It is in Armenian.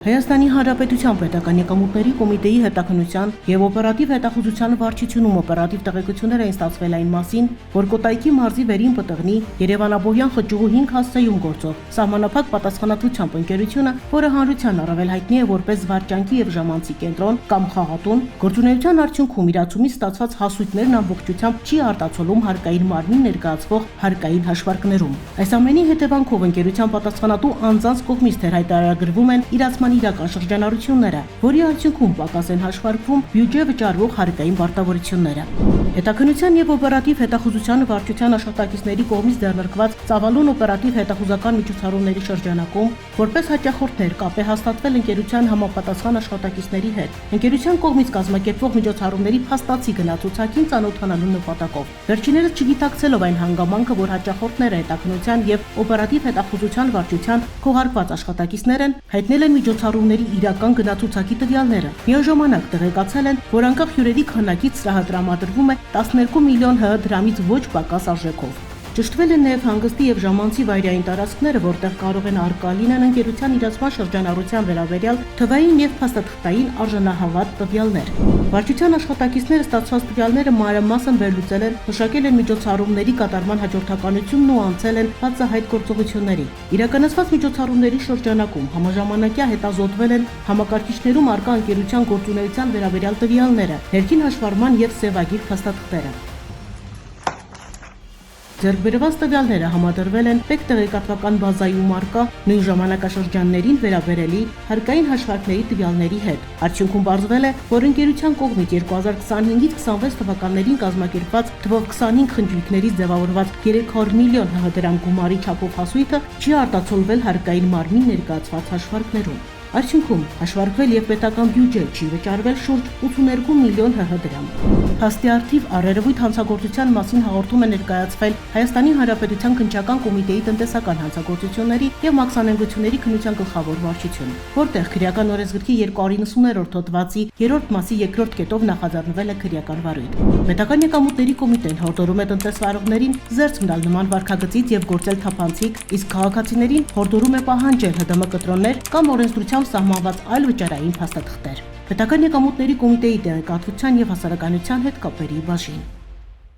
Հայաստանի Հանրապետության պետական եկամուտների կոմիտեի հետաքննության եւ օպերատիվ հետախուզության վարչությունում օպերատիվ տեղեկություններ էին ստացվել այն մասին, որ Կոտայքի մարզի վերին պտղնի Երևանաբոհյան խճուղու 5 հասցեում գործող սահմանափակ պատասխանատվությամբ ընկերությունը, որը հանրության առավել հայտնի է որպես վարչանքի եւ ժամանցի կենտրոն կամ խաղատուն, գործունեության արդյունքում իրացումից ստացված հասույթներն ամբողջությամբ չի արտացոլում հարկային մարմին ներկայացվող հարկային հաշվարկներում։ Այս ամենի հետևանքով ընկերության պատասխանատու անձանց կողմից թերհայտարարագրվում են իրացման իրական շրջանառությունները, որի արդյունքում պակաս են հաշվարկվում բյուջե վճարվող հարկային պարտավորությունները։ Հետաքննության եւ օպերատիվ հետախուզության վարչության աշխատակիցների կողմից ձեռնարկված ծավալուն օպերատիվ հետախուզական միջոցառումների շրջանակում որպես հաճախորդներ կապ է հաստատվել ընկերության համապատասխան աշխատակիցների հետ։ Ընկերության կողմից կազմակերպվող միջոցառումների փաստացի գնացուցակին ծանոթանալու նպատակով։ Վերջիներս չգիտակցելով այն հանգամանքը, որ հաճախորդները հետաքննության եւ օպերատիվ հետախուզության վարչության քողարկված աշխատակիցներ են, հայտնել են միջոցառումների իրական գնացուցակի տվյալները։ Միաժամանակ տեղեկացել են, որ անկախ հյուրերի քանակից սրահը տրամադրվում է 12 միլիոն ՀՀ դրամից ոչ պակաս արժեքով։ Ճշտվել են նաև հանգստի եւ ժամանցի վայրային տարածքները, որտեղ կարող են առկա լինել ընկերության իրացման շրջանառության վերաբերյալ թվային եւ փաստաթղթային արժանահավատ տվյալներ։ Վարչության աշխատակիցները ստացված տվյալները մանրամասն վերլուծել են, մշակել են միջոցառումների կատարման հաջորդականությունն ու անցել են բացահայտ գործողությունների։ Իրականացված միջոցառումների շրջանակում համաժամանակյա հետազոտվել են համակարգիչներում առկա ընկերության գործունեության վերաբերյալ տվյալները, ներքին հաշվառման եւ սևագիր փաստաթղթերը։ Ձեռք բերված տվյալները համադրվել են ՊԵԿ տեղեկատվական բազայում առկա նույն ժամանակաշրջաններին վերաբերելի հարկային հաշվարկների տվյալների հետ։ Արդյունքում պարզվել է, որ ընկերության կողմից 2025-ից 26 թվականներին կազմակերպված թվով 25 խնջույքներից ձևավորված 300 միլիոն ՀՀ դրամ գումարի չափով հասույթը չի արտացոլվել հարկային մարմին ներկայացված հաշվարկներում։ Արդյունքում հաշվարկվել եւ պետական բյուջե չի վճարվել շուրջ 82 միլիոն ՀՀ դրամ։ Փաստի առթիվ առերևույթ հանցագործության մասին հաղորդում է ներկայացվել Հայաստանի Հանրապետության քննչական կոմիտեի տնտեսական հանցագործությունների եւ մաքսանենգությունների քննության գլխավոր վարչություն, որտեղ քրեական օրենսգրքի 290-րդ հոդվածի 3-րդ մասի 2-րդ կետով նախաձեռնվել է քրեական վարույթ։ Պետական եկամուտների կոմիտեն հորդորում է տնտեսվարողներին զերծ մնալ նման վարքագծից եւ գործել թափանցիկ, իսկ քաղաքացիներին հորդորում է պահանջել ՀԴՄ կտրոններ կամ օրենսդրությամբ սահմանված այլ վճարային փաստաթղթեր։ Պետական եկամուտների կոմիտեի տեղեկատվության եւ հասարակայնության հետ կապերի բաժին։